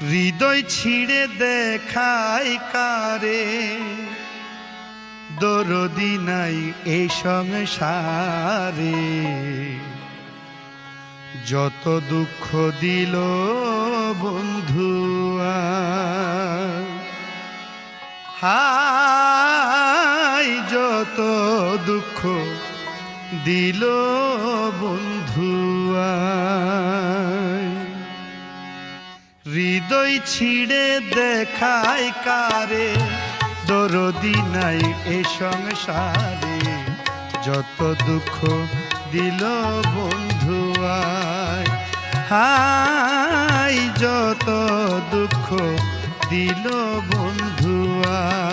হৃদয় ছিঁড়ে দেখায় কারে, দরদি নাই এই সংসারে। যত দুঃখ দিল বন্ধুয়া, হায় যত দুঃখ দিল বন্ধুয়া। হৃদয় ছিঁড়ে দেখায় কারে, দরদি নাই এ সংসারে। যত দুঃখ দিল বন্ধুয়ায়, হায় যত দুঃখ দিল বন্ধুয়ায়।